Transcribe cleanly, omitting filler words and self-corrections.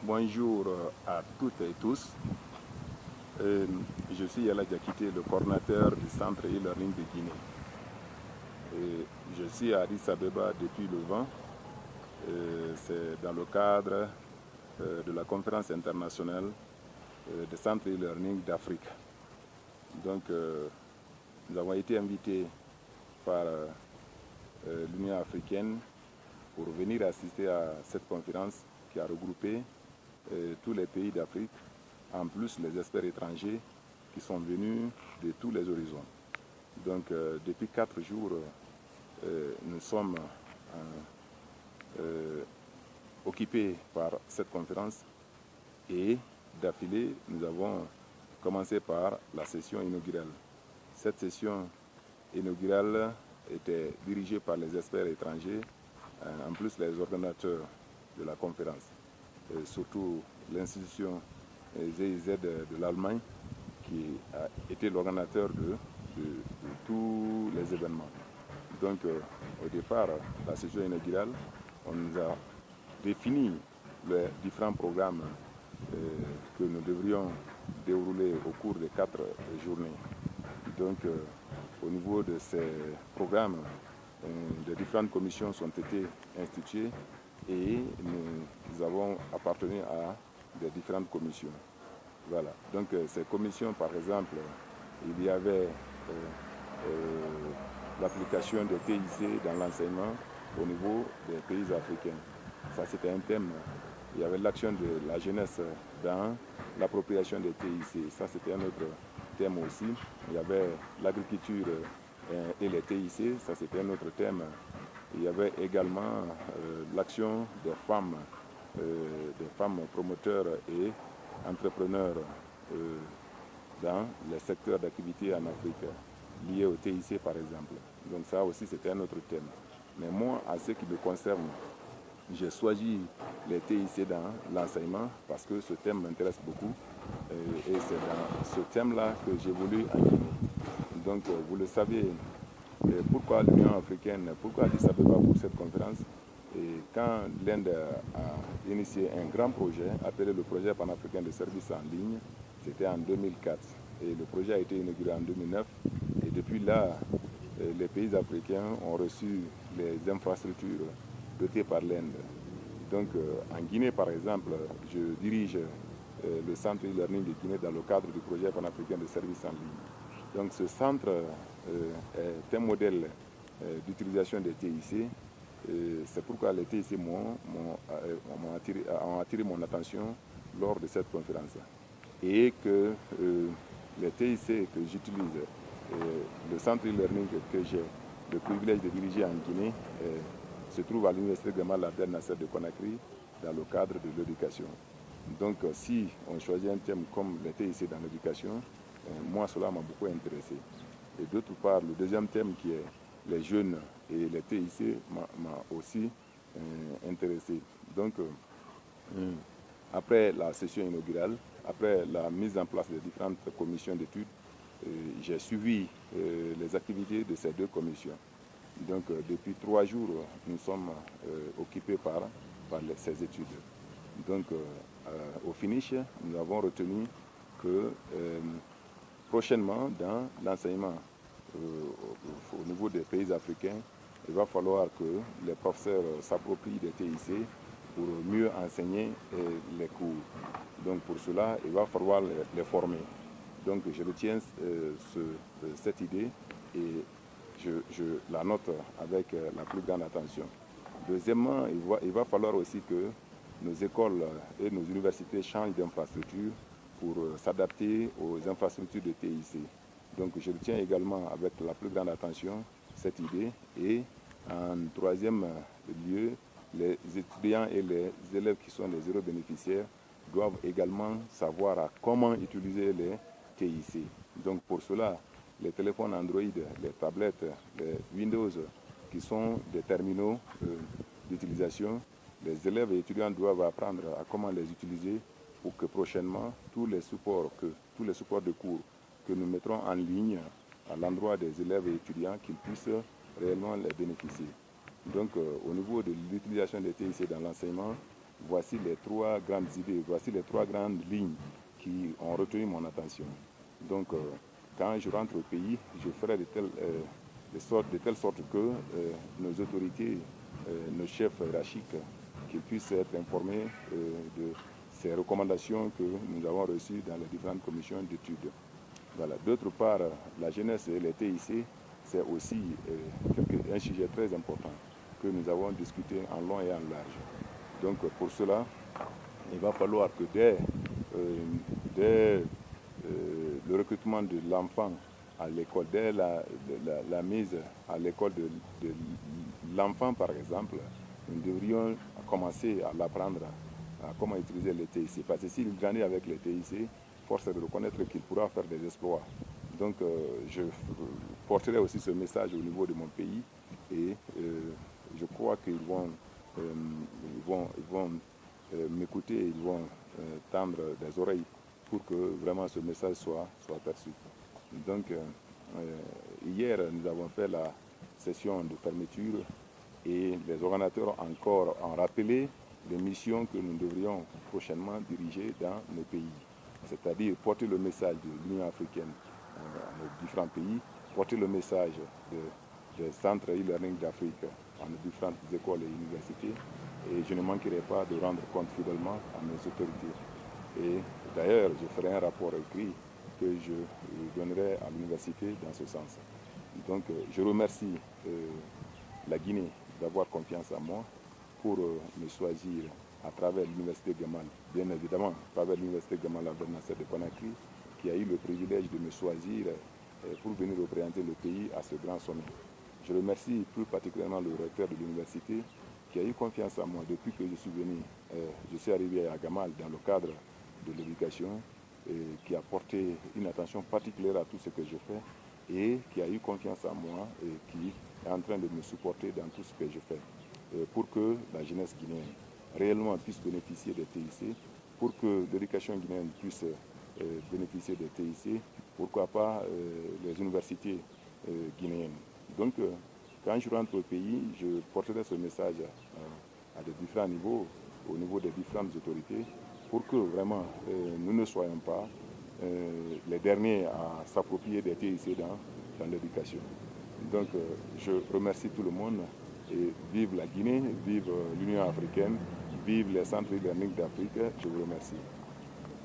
Bonjour à toutes et tous. Je suis Yala Diakité, le coordinateur du centre e-learning de Guinée. Je suis à Addis Abeba depuis le 20. C'est dans le cadre de la conférence internationale des centres e-learning d'Afrique. Donc, nous avons été invités par l'Union africaine pour venir assister à cette conférence qui a regroupé tous les pays d'Afrique, en plus les experts étrangers qui sont venus de tous les horizons. Donc depuis 4 jours, nous sommes occupés par cette conférence et d'affilée, nous avons commencé par la session inaugurale. Cette session inaugurale était dirigée par les experts étrangers, en plus les ordonnateurs de la conférence, surtout l'institution GIZ de l'Allemagne qui a été l'organisateur de tous les événements. Donc au départ, la session inaugurale, on nous a défini les différents programmes que nous devrions dérouler au cours des 4 journées. Donc au niveau de ces programmes, les différentes commissions ont été instituées et nous avons appartenu à des différentes commissions. Voilà. Donc ces commissions, par exemple, il y avait l'application des TIC dans l'enseignement au niveau des pays africains. Ça, c'était un thème. Il y avait l'action de la jeunesse dans l'appropriation des TIC. Ça, c'était un autre thème aussi. Il y avait l'agriculture et les TIC. Ça, c'était un autre thème. Il y avait également l'action des femmes promoteurs et entrepreneurs dans les secteurs d'activité en Afrique, liés au TIC par exemple. Donc ça aussi c'était un autre thème. Mais moi, à ce qui me concerne, j'ai choisi les TIC dans l'enseignement parce que ce thème m'intéresse beaucoup et c'est dans ce thème-là que j'évolue en Guinée. Donc vous le savez, pourquoi l'Union africaine, pourquoi Addis Abeba pour cette conférence? Et quand l'Inde a initié un grand projet appelé le projet panafricain de services en ligne, c'était en 2004. Et le projet a été inauguré en 2009. Et depuis là, les pays africains ont reçu les infrastructures dotées par l'Inde. Donc en Guinée, par exemple, je dirige le centre e-learning de Guinée dans le cadre du projet panafricain de services en ligne. Donc ce centre est un modèle d'utilisation des TIC. C'est pourquoi les TIC ont attiré mon attention lors de cette conférence. Et que les TIC que j'utilise, le centre e-learning que j'ai le privilège de diriger en Guinée, se trouve à l'université Gamal Abdel Nasser de Conakry dans le cadre de l'éducation. Donc si on choisit un thème comme les TIC dans l'éducation, moi cela m'a beaucoup intéressé. Et d'autre part, le deuxième thème qui est les jeunes et les TIC m'a aussi intéressé. Donc après la session inaugurale, après la mise en place des différentes commissions d'études, j'ai suivi les activités de ces deux commissions. Donc depuis 3 jours, nous sommes occupés par ces études. Donc au finish, nous avons retenu que prochainement, dans l'enseignement au niveau des pays africains, il va falloir que les professeurs s'approprient des TIC pour mieux enseigner les cours. Donc pour cela, il va falloir les former. Donc je retiens cette idée et je la note avec la plus grande attention. Deuxièmement, il va falloir aussi que nos écoles et nos universités changent d'infrastructure pour s'adapter aux infrastructures de TIC. Donc je retiens également avec la plus grande attention cette idée. Et en troisième lieu, les étudiants et les élèves qui sont les zéro bénéficiaires doivent également savoir comment utiliser les TIC. Donc pour cela, les téléphones Android, les tablettes, les Windows, qui sont des terminaux d'utilisation, les élèves et étudiants doivent apprendre à comment les utiliser pour que prochainement, tous les supports de cours que nous mettrons en ligne à l'endroit des élèves et étudiants, qu'ils puissent réellement les bénéficier. Donc au niveau de l'utilisation des TIC dans l'enseignement, voici les 3 grandes idées, voici les 3 grandes lignes qui ont retenu mon attention. Donc, quand je rentre au pays, je ferai de telle sorte que nos autorités, nos chefs hiérarchiques, qu'ils puissent être informés de ces recommandations que nous avons reçues dans les différentes commissions d'études. Voilà. D'autre part, la jeunesse et les TIC, c'est aussi un sujet très important que nous avons discuté en long et en large. Donc pour cela, il va falloir que dès le recrutement de l'enfant à l'école, dès la mise à l'école de l'enfant par exemple, nous devrions commencer à l'apprendre à comment utiliser les TIC. Parce que s'il grandit avec les TIC, force est de reconnaître qu'il pourra faire des exploits. Donc je porterai aussi ce message au niveau de mon pays et je crois qu'ils vont m'écouter, ils vont tendre des oreilles pour que vraiment ce message soit perçu. Donc hier, nous avons fait la session de fermeture et les organisateurs encore ont rappelé les missions que nous devrions prochainement diriger dans nos pays. C'est-à-dire porter le message de l'Union africaine à nos différents pays, porter le message des centres e-learning d'Afrique à nos différentes écoles et universités. Et je ne manquerai pas de rendre compte fidèlement à mes autorités. Et d'ailleurs, je ferai un rapport écrit que je donnerai à l'université dans ce sens. Donc, je remercie la Guinée d'avoir confiance en moi pour me choisir à travers l'université Gamal, bien évidemment, à travers l'université Gamal Abdel Nasser de Conakry, qui a eu le privilège de me choisir pour venir représenter le pays à ce grand sommet. Je remercie plus particulièrement le recteur de l'université qui a eu confiance en moi depuis que je suis venu. Je suis arrivé à Gamal dans le cadre de l'éducation, qui a porté une attention particulière à tout ce que je fais et qui a eu confiance en moi et qui est en train de me supporter dans tout ce que je fais pour que la jeunesse guinéenne réellement puisse bénéficier des TIC, pour que l'éducation guinéenne puisse bénéficier des TIC, pourquoi pas les universités guinéennes. Donc, quand je rentre au pays, je porterai ce message à des différents niveaux, au niveau des différentes autorités, pour que vraiment nous ne soyons pas les derniers à s'approprier des TIC dans l'éducation. Donc, je remercie tout le monde et vive la Guinée, vive l'Union africaine, vive les centres e-learning d'Afrique. Je vous remercie.